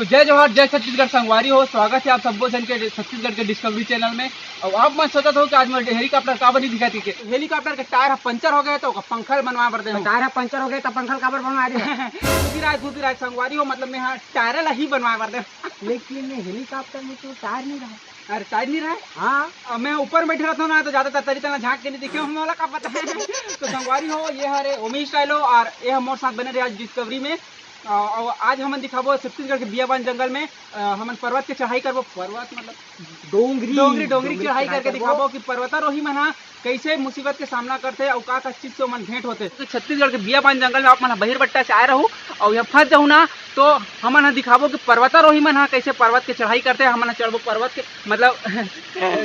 तो जय जवाहर जय छत्तीसगढ़ संगवारी हो, स्वागत है आप सबको जन के छत्तीसगढ़ के डिस्कवरी चैनल में। और आप मैं सोचा था कि आज मैं हेलीकॉप्टर का बनी दिखाती के हेलीकॉप्टर के टायर पंचर हो गए तो पंखल बनवा पड़ते हैं। टायर पंचर हो गए तो पंखल काबर बनवा दे दूसरी रात संगवारी हो, मतलब मैं यहाँ टायर ही बनवा पड़ते। लेकिन हेलीकॉप्टर में तो टायर नहीं रहा। अरे टायर नहीं रहा। हाँ, मैं ऊपर बैठे रहता हूँ ना, तो ज्यादातर तरी तना झाँक के नहीं दिखे वाला का पता है। तो संगवारी हो, ये हरे ओमी स्टाइल हो और ये हमारे साथ बने रहे आज डिस्कवरी में। और आज हम दिखाबो छत्तीसगढ़ के बियाबान जंगल में हम पर्वत के चढ़ाई करबो। पर्वत मतलब डोंगरी चढ़ाई करके दिखाबो कि पर्वतारोही मन कैसे मुसीबत के सामना करते और का चीज से मन भेंट होते। तो छत्तीसगढ़ के बियाबान जंगल में आप मन बहिरबट्टा से आए रहू और यहाँ फंस जाऊ ना, तो हमन दिखाबो कि पर्वतारोही मन कैसे पर्वत के चढ़ाई करते हैं। हमन चढ़बो पर्वत के मतलब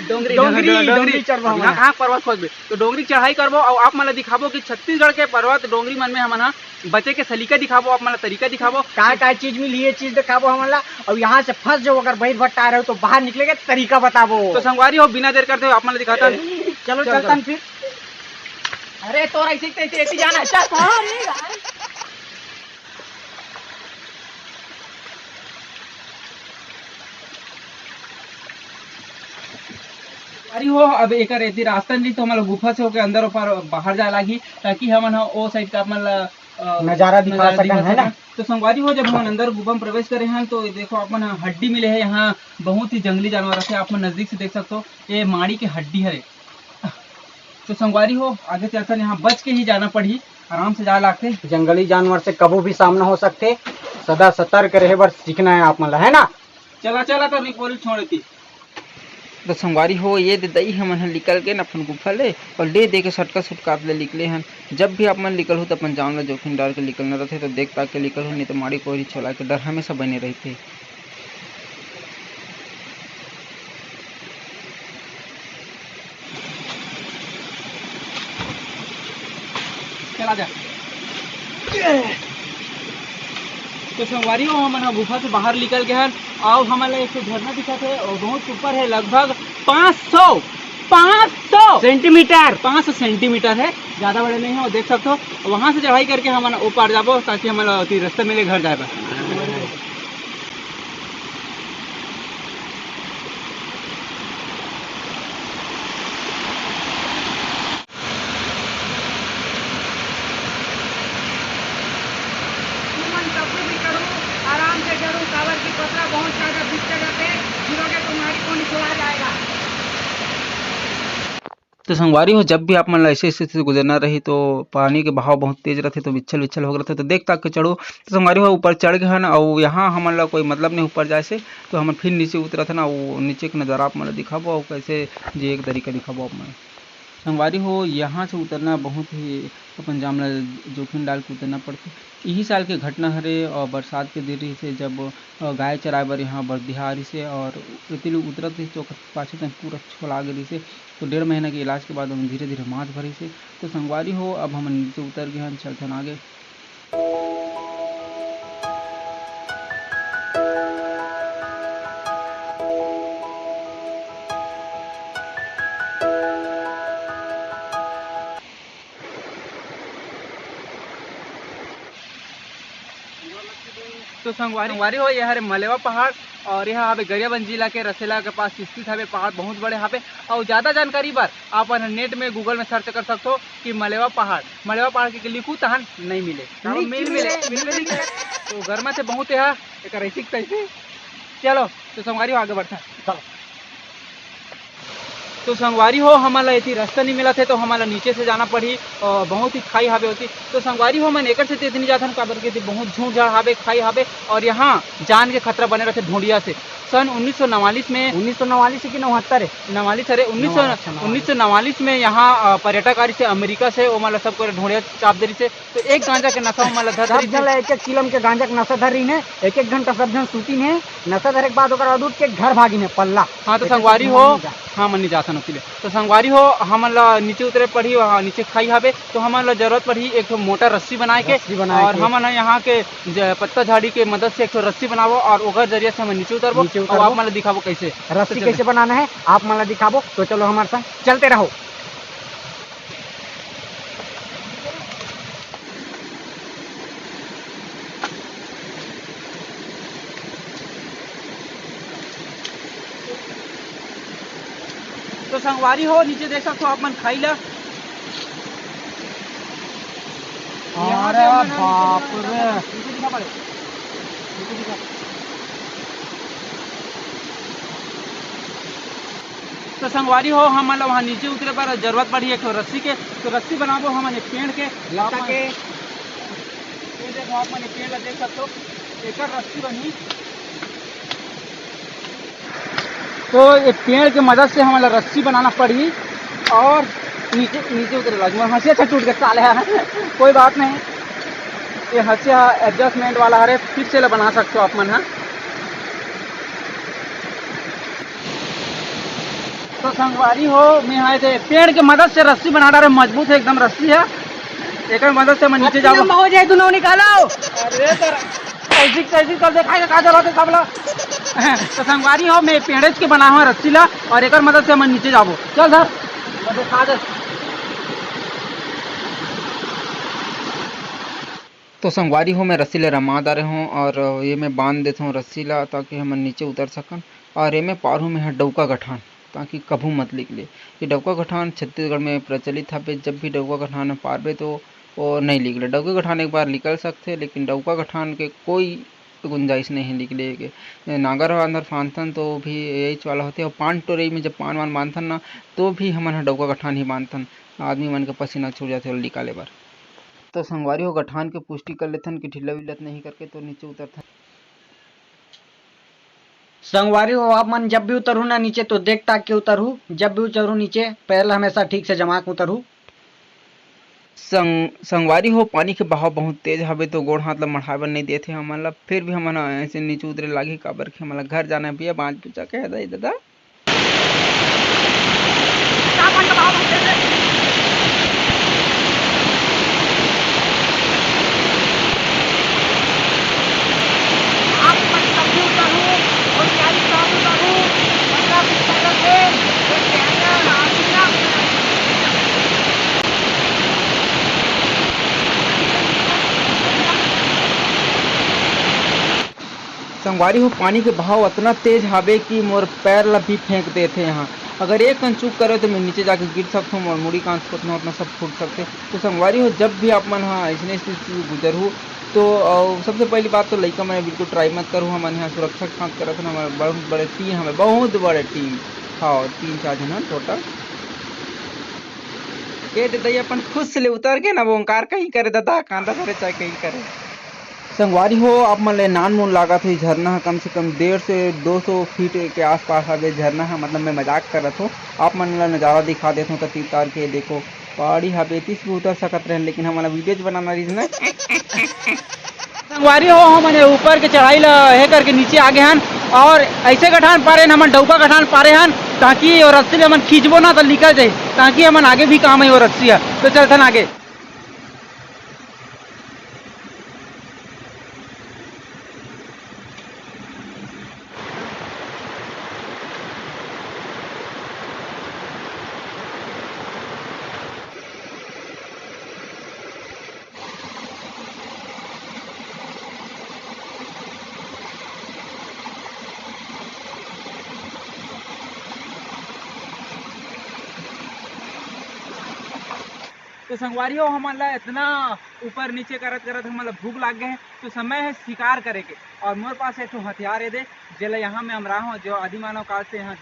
डोंगरी चढ़बो। कहाँ पर्वत खोजबे तो डोंगरी चढ़ाई करबो और आप मन दिखाबो कि छत्तीसगढ़ के पर्वत डोंगरी मन में हमन बचे के सलीका दिखाबो, आप मन तरीका दिखाबो का चीज मिली ये चीज दिखाबो हमन ला। और यहाँ से फंस जाओ अगर बहिर भट्टा रहे हो तो बाहर निकलेगा तरीका बताबो। तो संगवारी हो, बिना देर करते हुए आप मन दिखाता चलो चलता फिर। अरे तो ऐसे जाना अरे हो। अब एक रेती रास्ता नहीं तो हमारा गुफा से होकर अंदर ऊपर बाहर जाए लागी, ताकि हमन ओ साइड का अपन नजारा दिखा सकें, है ना। तो संगवारी हो, जब हम अंदर गुफा में प्रवेश करे हैं तो देखो अपन हड्डी मिले है। यहाँ बहुत ही जंगली जानवर है, आप नजदीक से देख सकते हो। ये माड़ी की हड्डी है। तो संगवारी हो, आगे चलते यहाँ बच के ही जाना पड़ी, आराम से जा लागते। जंगली जानवर से कभी भी सामना हो सकते, सदा सतर्क रहे बर सीखना है आप मला, है ना। चला तो नहीं पुलिस छोड़ती। तो संगवारी हो, ये दई हमन निकल के अपन गुफा ले और ले दे के सटका सुटका ले निकले हन। जब भी अपन निकल हो तो अपन जान ला जोखिम डाल के निकलना रहते, तो देख ताक के निकल हो, नहीं तो माड़ी कोई छोला के डर हमेशा बने रहते। चला जा। तो संगवारी हो, हम गुफा से बाहर निकल गए हैं और हमारे एक झरना दिखा थे और बहुत ऊपर है, लगभग 500 सेंटीमीटर 500 सेंटीमीटर है, ज़्यादा बड़े नहीं है। और देख सकते हो वहाँ से चढ़ाई करके हम ऊपर जाबो, ताकि हमारा रास्ते मिले घर जाए। आराम से चढ़ो, कावर की पतरा बहुत ज्यादा बीच जगह पे गिरोगे तो नाड़ी को निकला जाएगा। तो संगवारी हो, जब भी आप मन ऐसे स्थिति से गुजरना रही तो पानी के बहाव बहुत तेज रहते, तो विच्छल हो रहते, तो देख ताक के चढ़ो। तो संगवारी हो, ऊपर चढ़ गए हैं और यहाँ हमन ला कोई मतलब नहीं ऊपर जाए से, तो हम फिर नीचे उतरत है ना, वो नीचे के नज़ारा आप मन दिखाबो और कैसे जे एक तरीका दिखाबो आप मन। संगवारी हो, यहाँ से उतरना बहुत ही अपन जाम ला जोखिम डाल के उतरना पड़ते। यही साल के घटना हरे और बरसात के दिन से, जब गाय चराए बर यहाँ बरदिहा रही से और उतरत रही तो पाछे तक पूरा छोला गई से। तो 1.5 महीना के इलाज के बाद हम धीरे धीरे माछ भरी से। तो संगवारी हो, अब हम नीचे उतर गए हैं, चलते आगे। तो संगवारी हो, यह मलेवा पहाड़ और यहाँ गरियाबंद जिला के रसेला के पास स्थित है पहाड़, बहुत बड़े यहाँ पे। और ज़्यादा जानकारी बार आप नेट में गूगल में सर्च कर सकते हो कि मलेवा पहाड़ के लिखू तहन नहीं मिले। तो गर्मा से बहुत है एक रैसिक तैसे। चलो तो संगवारी हो, आगे बढ़ता चलो। तो संगवारी हो, हमारा इतनी रास्ता नहीं मिला थे तो हमारा नीचे से जाना पड़ी और बहुत ही खाई हावे होती। तो संगवारी हो, मैं एकर से इतनी जाता काबर के बहुत झूठ झाड़ हावे, खाई हावे और यहाँ जान के खतरा बने रहते ढूंढिया से। सन 1949 में 1949 की 79 है 49 अरे 1949 में यहाँ पर्यटक आ रही से अमेरिका से, वो मतलब सबको ढूंढिया चाप दे रही से। तो एक गांजा के नशा मतलब एक किलम के गांजा के नशा धर रही है, एक घंटा सब जन सूती है, नशा धरे के बाद उठ के घर भागी है पल्ला। हाँ तो संगवारी हो, हाँ मन नहीं जाता नसीले। तो संगवारी हो, हम नीचे उतरे पड़ी, वहाँ नीचे खाई हावे, तो हमारा जरूरत पड़ी एक मोटा रस्सी बनाए के और हम यहाँ के पत्ता झाड़ी के मदद से एक रस्सी बनावो और ओकर जरिए से हम नीचे उतरबो और आप मतलब दिखाबो कैसे रस्सी कैसे बनाना है, आप मतलब दिखाबो। तो चलो हमारे साथ चलते रहो। संगवारी हो नीचे देख सकते हो आप मन खाई ला। यहाँ से अरे हमन हा बाप नीचे रे। नीचे दिखा पड़े, नीचे दिखा। तो संगवारी हो हमन ला वहाँ नीचे उतरे पर जरूरत पड़ी एक ठो रस्सी के, तो रस्सी बनाबो हमन एक पेड़ के लता के। ये देखो आप मन पेड़ ला देख सकते हो, एकर रस्सी बनी। तो ये पेड़ के मदद से हमारा रस्सी बनाना पड़ी और नीचे नीचे उतरे लगे। हंसिया अच्छा टूट के साले है कोई बात नहीं, ये हंसिया एडजस्टमेंट वाला है, फिर से बना सकते हो आप मन। हाँ तो संगवारी हो मैं आए थे पेड़ के मदद से रस्सी बना रहे, मजबूत है एकदम रस्सी है, एक मदद से मैं नीचे जाऊँ। हो जाए दोनों निकालो। अरे कैसी कैसी चल देखाएगा का जरूरत है सब ला। तो संगवारी हो मैं पेड़ेज के बना हुआ रस्सी ला और एक मदद से मैं नीचे जाबो। चल सर दिखा दे। तो संगवारी हो मैं रस्सी ले रमा डारे हूँ और ये मैं बांध देता हूँ रस्सी ला ताकि हम नीचे उतर सकन। और ये मैं पार हूँ मैं डौका गठान ताकि कभू मत निकले। ये डौका गठान छत्तीसगढ़ में प्रचलित है, जब भी डौका गठान पारबे तो वो नहीं निकले। डौका गठान एक बार निकल सकते लेकिन डौका गठान के कोई गुंजाइश नहीं है निकले के। नागर अंदर फानथन तो भी यही वाला होते और पान टोरई में जब पान वान बांधथन ना तो भी हमन डौका गठान ही बांधथन, आदमी मन के पसीना छूट जाते और निकाले बार। तो संगवारी हो गठान के पुष्टि कर लेथन कि ढिल्ला विल्लत नहीं करके तो नीचे उतरथन। संगवारी हो आप मन जब भी उतरू ना नीचे तो देख ताक के उतरू, जब भी उतरू नीचे पैर हमेशा ठीक से जमा के उतरू। संगवारी हो पानी के बहाव बहुत तेज हवे तो गोड़ हाथ ला मढ़ाए बर नहीं देते हमन ला, फिर भी हमन ऐसे नीचे उतरे लागे काबर के हमन ला घर जाना भैया बांझ पूछा के दादा। संगवारी हो पानी के बहाव इतना तेज हवे कि मोर पैर ला भी फेंक देते यहाँ। अगर एक कन चूक करे तो मैं नीचे जाके गिर सकता हूँ और मुड़ी कांच उतना उतना सब फूट सकते। तो संगवारी हो जब भी आप मन हाँ ऐसे स्थिति गुजरू तो सबसे पहली बात तो लड़का मैं बिल्कुल ट्राई मत करूँ। हम यहाँ सुरक्षा के साथ करत हमारे बहुत बड़े टीम हमें बहुत बड़े टीम हाँ 3-4 जन टोटल के दे अपन खुद से ले उतर के ना वो ओंकार कहीं करे दादा कांदा करे चाहे कहीं करे। संगवारी हो आप मन ले नान मून लागत है झरना है कम से कम 150 से 200 फीट के आसपास हवे झरना है, मतलब मैं मजाक करत हूँ। आप मन ला नज़ारा दिखा देता हूँ तीर तार के देखो पहाड़ी हवे 30 भी उतर सकत रहे लेकिन हमारा वीडियो बनाना रही ना। संगवारी हो हमने ऊपर के चढ़ाई ला है करके नीचे आ गए हन और ऐसे गठान पारे हम डौका गठान पारे हन ताकि वो रस्सी हमन खींचबो ना तो निकल जाए, ताकि हमन आगे भी काम है वो रस्सी है। तो चलथन आगे। तो संगवारी हो हमन ला इतना ऊपर नीचे करत करत हमन ला भूख लाग गए हैं, तो समय है शिकार करे के। और मोर पास एक हथियार है दे जेला यहाँ में हम रहा हूँ जो आदिमानव काल से यहाँ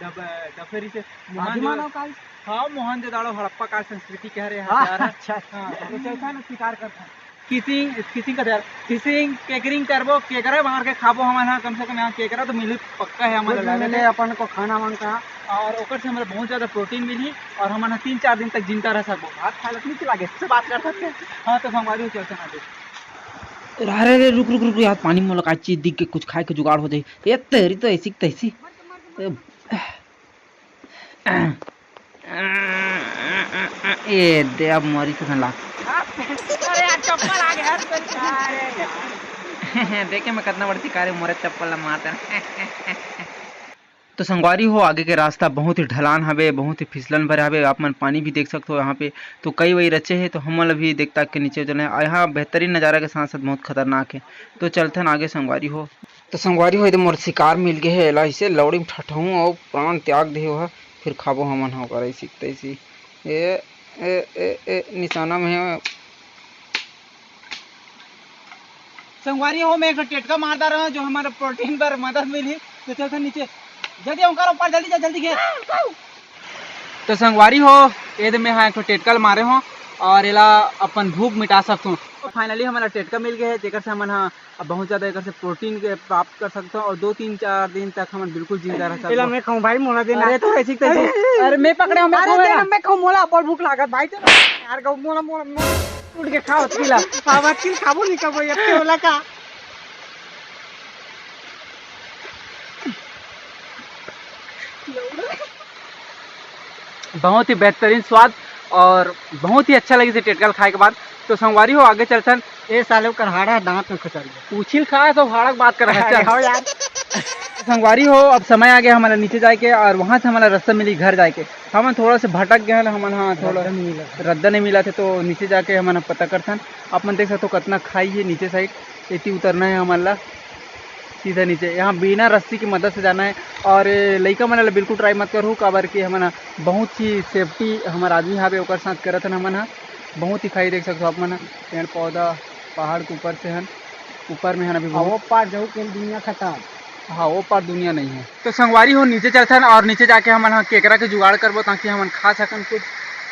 डफेरी से आदिमानव काल हाँ मोहनजोदड़ो हड़प्पा काल संस्कृति कह रहे हथियार है। अच्छा हाँ तो चलता है शिकार करता है किसिंग का फिशिंग केकरिंग करबो केकरा मार के खाबो हमन हाँ कम से कम यहाँ केकरा तो मिली पक्का है हमारे मिले अपन को खाना वान का और ओकर से हमारे बहुत ज़्यादा प्रोटीन मिली और हमारा 3-4 दिन तक जिंदा रह सकबो। भात खाए नहीं चलागे इससे बात कर सकते हैं। हाँ तो हमारी चलते ना रे रुक रुक रुक यार पानी में लगा चीज दिख के कुछ खाए के जुगाड़ हो जाए। ये तेरी तो ऐसी तैसी ये दे अब मरी तो ला चप्पल आ गया देखे मैं कितना बड़ी शिकारी मोरे चप्पल मारते। तो संगवारी हो आगे के रास्ता बहुत ही ढलान हवे, बहुत ही फिसलन भरे हवे। आप मन पानी भी देख सकते हो यहाँ पे तो कई वही रचे है तो हम भी देखता के नीचे चले यहाँ बेहतरीन नज़ारा के साथ साथ बहुत खतरनाक है। तो चलते आगे संगवारी हो। तो संगवारी हो एकदम मोर शिकार मिल गए है ऐसे लौड़ी में ठठहूँ और प्राण त्याग दे हो फिर खाबो हमन हो करे सीखते सी ए निशाना में है। संगवारी हो मैं एक टेटका मारता रहा जो हमारे प्रोटीन पर मदद मिली तो चलते नीचे जल्दी ओंकार ऊपर जल्दी जा जल्दी घेर। तो संगवारी हो ये मैं हाँ एक टेटकल मारे हो और एला अपन भूख मिटा सकते हो। तो फाइनली हमारा टेटका मिल गया है जेकर से हमन हाँ बहुत ज़्यादा एक से प्रोटीन के प्राप्त कर सकते हो और 2-3-4 दिन तक हम बिल्कुल जिंदा रह सकते इला मैं खाऊं भाई मोला देना। अरे तो ऐसी कैसे अरे मैं पकड़े हूं मैं अरे खाऊंगा। देना मैं खाऊं मोला बहुत भूख लागत भाई तेरा यार गौ मोला मोला मोला उठ के खाओ तिला आवाज किल खाबो नहीं कबो यत्ते होला का। बहुत ही बेहतरीन स्वाद और बहुत ही अच्छा लगे से टेटकल खाए के बाद। तो संगवारी हो आगे चलतन ए साले कर हाड़ा दांत में खचर गया पूछिल खा तो हाड़क बात कर रहा आओ है। यार संगवारी हो अब समय आ गया हमारा नीचे जाके और वहाँ से हमारा रास्ता मिली घर जाके। हम थोड़ा से भटक गया हम हाँ थोड़ा रद्दा नहीं मिला थे तो नीचे जाके हम पता करथन। आप मन देख सकते हो कितना खाई है नीचे साइड इतनी उतरना है हमारा सीधा नीचे यहाँ बिना रस्सी की मदद से जाना है। और लड़का मन बिल्कुल ट्राई मत करूँ काबर कि हमन बहुत ही सेफ्टी हमारा आदमी हावे ओकर साथ करत हन। हमन बहुत ही खाई देख सकते हो आप मन पेड़ पौधा पहाड़ के ऊपर से हन ऊपर में हन अभी वो पार जाऊ के दुनिया खत्म। हाँ वो पार दुनिया नहीं है। तो संगवारी हो नीचे चलथन और नीचे जाके हमन हाँ केकरा के जुगाड़ करबो ताकि हमन खा सकन कुछ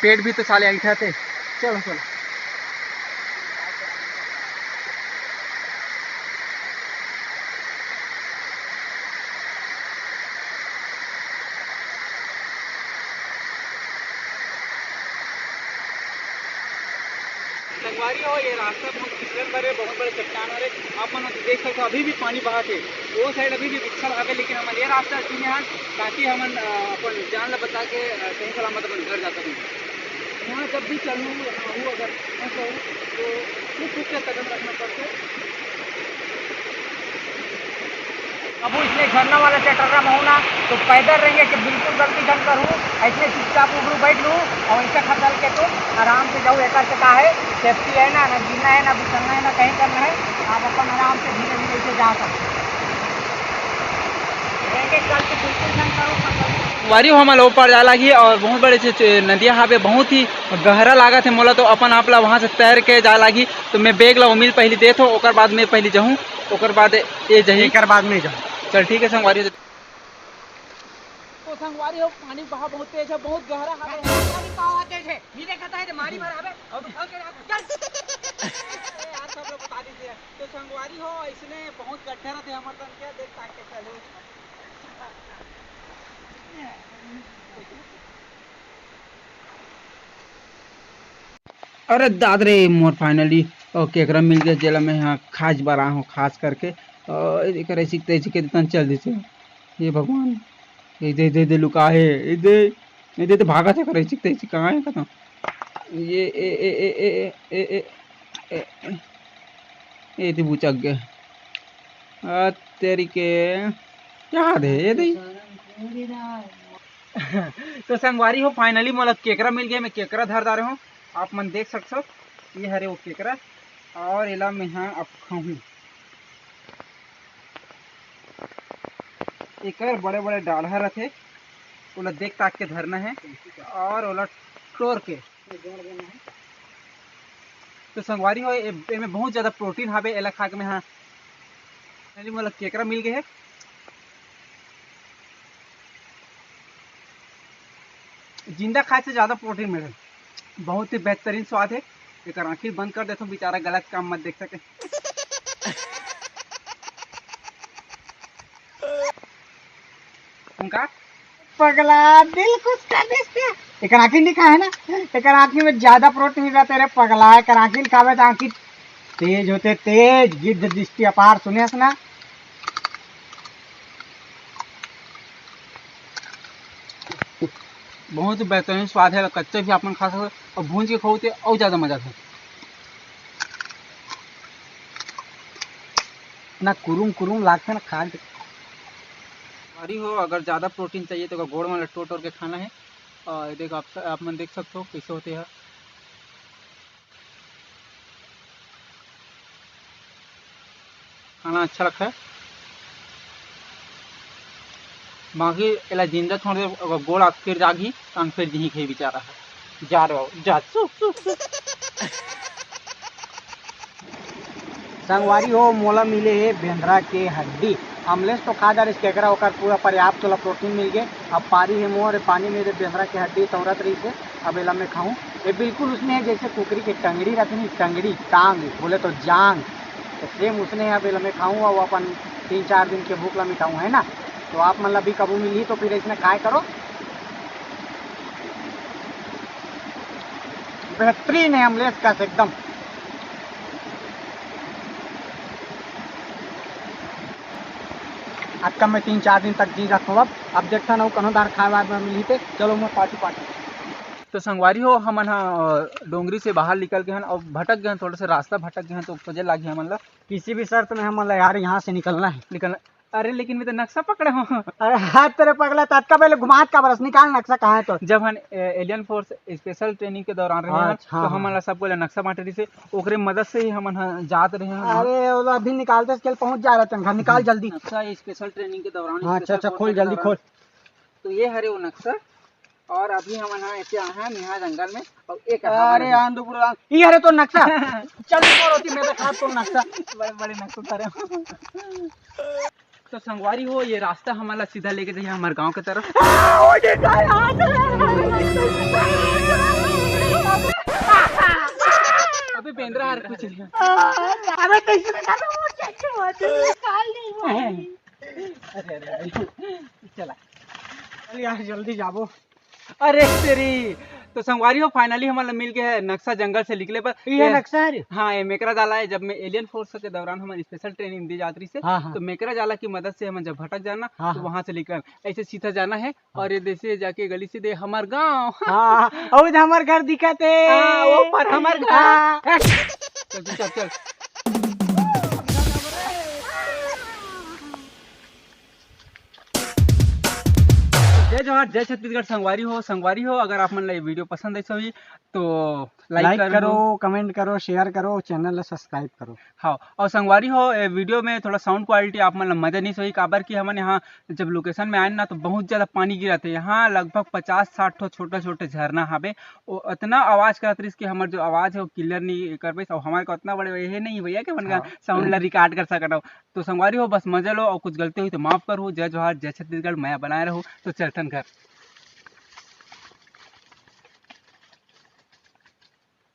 पेट भी तो साले ऐठा थे। चलो चलो संगवारी हो ये रास्ता बहुत फिसलन भरे बहुत बड़े चट्टान वाले आप मन देख सकते हो अभी भी पानी बहा थे वो साइड अभी भी विच्छा भागे लेकिन हम ये रास्ता चुने हैं ताकि हमन अपन जान ला बता के सही सलामत अपन घर जा सकें। यहाँ जब भी चलूँ यहाँ हूँ अगर मैं कहूँ तो कुछ से कदम रखना पड़ता है। अब इसलिए झरना वाला चटर्रा में हूँ ना तो पैदल रहेंगे कि बिल्कुल गलती जन करूँ ऐसे चुपचाप उबरू बैठ लूँ और ऐसे खसल के तो आराम से जाऊँ। एक से का है सेफ्टी है ना गिरना है ना फिसलना है ना कहीं करना है आप अपन आराम से धीरे धीरे से जा सकते एक एक करके बिल्कुल जन करूँ। वारी हो हमारे ऊपर जा लगी और बहुत बड़े से नदिया यहाँ पे बहुत ही गहरा लागा थे मोला तो अपन आप ला वहाँ से तैर के जा लगी तो मैं बेग ला उम्मीद पहले दे थो ओकर बाद मैं पहले जाऊँ ओकर बाद ये जही एक बाद में जाऊँ। चल ठीक है संगवारी। तो संगवारी हो पानी बहाव बहुत तेज है बहुत गहरा है पानी बहाव तेज है ये देखता है मारी भर आवे और चल यार सब लोग बता दीजिए। तो संगवारी हो इसने बहुत गड्ढा रहते हमारे तन क्या देख ताकते चलो अरे दाद रे मोर फाइनली केकरा मिल गया जेला मैं यहाँ खास बरा हूँ खास करके और ऐसी तेजी के इतना चल देते ये भगवान ये दे लुका है ये दे तो भागा से करे तेजी कहाँ है खत्म ये ए तो बुचक गया तेरी के क्या दे ये दे। तो संगवारी हो फाइनली मोला केकरा मिल गया मैं केकरा धर रहा हूँ आप मन देख सकते हो ये हरे वो केकरा और इला में यहाँ अब खाऊँ एक बड़े बड़े डाढ़ा रहते ओला देख ताक के धरना है और ओला टोर के तो संगवारी हो में बहुत ज़्यादा प्रोटीन हावे एला खा के मैं हाँ मोला केकरा मिल गया है। जिंदा खाए से ज़्यादा प्रोटीन मिले बहुत ही बेहतरीन स्वाद है। एक आखिर बंद कर देता हूँ बेचारा गलत काम मत देख सके। उनका पगला दिल खुश कर देते एक आँखी दिखा है ना एक आँखी में ज्यादा प्रोटीन रहते रे पगला एक आँखी खावे तो आँखी तेज होते तेज गिद्ध दृष्टि अपार सुने ना बहुत ही बेहतरीन स्वाद है कच्चे भी आप खा सकते और भून के खाओ तो और ज़्यादा मजा था ना कुरुम कुरुम लागते ना खा भारी हो अगर ज़्यादा प्रोटीन चाहिए तो गोड़ में लट्टो टोर के खाना है और देखो आप मन देख सकते हो कैसे होते हैं खाना अच्छा रखा है। बाकी एला जिंदा छोड़ दे अगर गोड़ आग फिर जागी तन फिर जी खे बेचारा है जा रहो जा संगवारी हो मोला मिले है बेंद्रा के हड्डी अमलेस तो खा जा रही केकरा होकर पूरा पर्याप्त तोला प्रोटीन मिल गए। अब पारी है मोर पानी मेरे बेंद्रा के हड्डी तौरत रही से अब एला मैं खाऊं। ये बिल्कुल उसने है जैसे कुकरी की टंगड़ी रहती नहीं, टंगड़ी टांग बोले तो जांग, तो सेम उसने अब एला मैं खाऊं और अपन 3-4 दिन के भूख ला मिटाऊं, है ना। तो आप मतलब भी कबू मिली तो फिर इसमें खाए करो, बेहतरीन है अमलेस का एकदम। आज कम मैं 3-4 दिन तक जी रखूँ। अब देखता ना कनो दार खाए वाए मिली थे, चलो मैं पार्टी। तो संगवारी हो हमन डोंगरी से बाहर निकल गए हैं और भटक गए हैं, थोड़ा सा रास्ता भटक गए हैं तो खोजे लागे हमन ला किसी भी शर्त में हम यार यहाँ से निकलना है। अरे लेकिन मैं तो नक्शा पकड़े हो। अरे हाथ तेरे पगला तत्का पहले घुमात का बरस निकाल नक्शा कहाँ है तो। जब हम एलियन फोर्स स्पेशल ट्रेनिंग के दौरान रहे हैं तो हमन ला सबको नक्शा बांटे से ओकरे मदद से ही हमन जात रहे हैं। अरे वो अभी निकालते स्केल पहुंच जा रहा था, निकाल जल्दी नक्शा स्पेशल ट्रेनिंग के दौरान। अच्छा खोल जल्दी खोल। तो ये हरे वो नक्शा और अभी हम ऐसे आए हैं यहाँ जंगल में और एक अरे आंदूपुर ये हरे तो नक्शा चल होती मैं तो खा तो नक्शा बड़े नक्शा सारे। तो संगवारी हो ये रास्ता हमारा सीधा लेके जाइए हमारे गांव की तरफ। अभी बेंद्रा हर कुछ अबे कैसे अरे चला यार जल्दी जाबो। अरे तेरी तो संगवारी हो फाइनली हमारा मिल गया है नक्शा जंगल से निकले पर ये नक्शा है। हाँ ये मेकरा जाला है। जब मैं एलियन फोर्स के दौरान हमारी स्पेशल ट्रेनिंग दी जाती से तो मेकरा जाला की मदद से हम जब भटक जाना तो वहाँ से निकल ऐसे सीधा जाना है और ये देसे जाके गली से दे हमार गाँव और हमार घर दिखाते वो पर हमार चल चल चल। जय जोहार जय छत्तीसगढ़। संगवारी हो अगर आप मन ला ये वीडियो पसंद आई हुई तो लाइक करो, कमेंट करो, शेयर करो, चैनल ला सब्सक्राइब करो। हाँ और संगवारी हो वीडियो में थोड़ा साउंड क्वालिटी आप मन ला मजा नहीं सही काबर की हमन यहाँ जब लोकेशन में आए ना तो बहुत ज़्यादा पानी गिरा थे। यहाँ लगभग 50-60 ठो छोटे छोटे झरना हवे वो इतना आवाज़ करत रही कि हमार जो आवाज़ है वो क्लियर नहीं कर पाई और हमारे को इतना बड़े ये नहीं भैया कि मन साउंड ला रिकॉर्ड कर सकता हो। तो संगवारी हो बस मजा लो और कुछ गलती हुई तो माफ़ करो। जय जोहार जय छत्तीसगढ़ मैं बनाए रहूँ तो चलतन घर।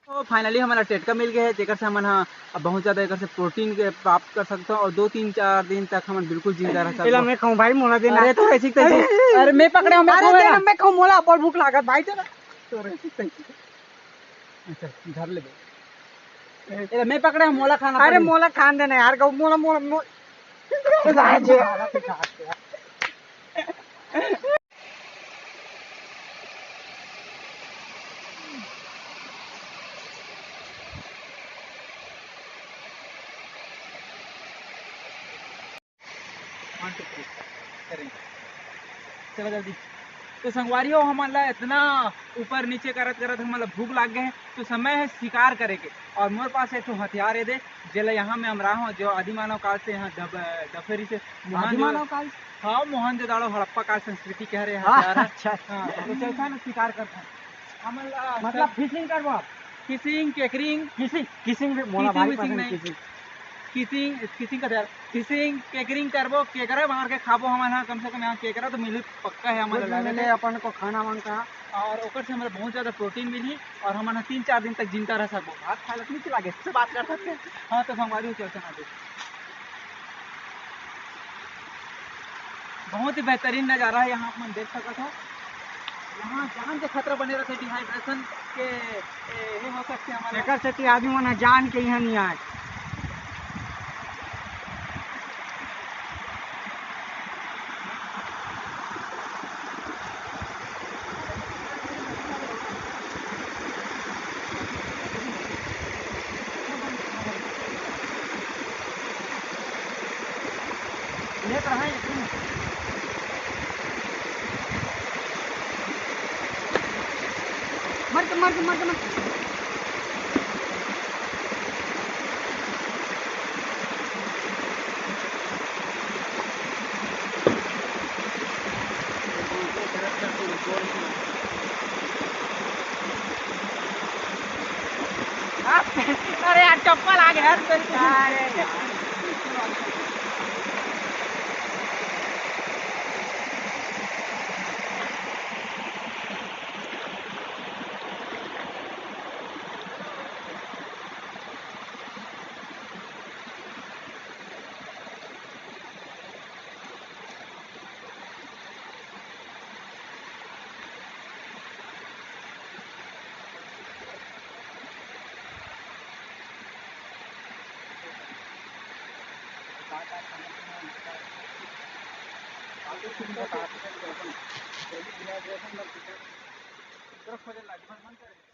तो फाइनली हमारा टेटका मिल गया है जेकर से हमन बहुत ज़्यादा एक से प्रोटीन के प्राप्त कर सकते हो और 2-3-4 दिन तक हम बिल्कुल जिंदा रह सकते हैं। मैं खाऊं भाई मोला देना। अरे तो ऐसी अरे मैं पकड़े हूं मैं खाऊं मोला पर भूख लागत भाई तेरा तो अच्छा घर ले अरे मैं पकड़े हूं मोला खाना। अरे मोला खान देना यार गौ मोला मोला चलो जल्दी। तो संगवारी हो हमारा इतना ऊपर नीचे करत करत हमारा भूख लाग गए तो समय है शिकार करे के और मोर पास एक हथियार है दे जेला यहाँ में हम रहा हूँ जो आदि मानव काल से यहाँ डफेरी से हाँ मोहनजोदड़ो हड़प्पा काल संस्कृति कह रहे हथियार। अच्छा तो चलता ना शिकार करता हमारा मतलब फिशिंग करबो आप फिशिंग केकरिंग किसिंग भी मोला भाई पसंद किसिंग किसिंग का फिशिंग केकरिंग करबो केकरा मार के खाबो हमन कम से कम यहाँ केकरा तो मिली पक्का है हमारे मिले अपन को खाना वान का और ओकर से हमारे बहुत ज़्यादा प्रोटीन मिली और हम 3-4 दिन तक जिंदा रह सकबो। भात खाए नहीं लागे से बात कर सकते हैं। हाँ तो हमारी चलते ना बहुत ही बेहतरीन नज़ारा है यहाँ अपन देख सकते हो। यहाँ जान के खतरा बने रहते डिहाइड्रेशन के ये हो सकते हमारे आदमी मन जान के यहाँ नहीं आए। मर चप्पल आ गया अरे तरफ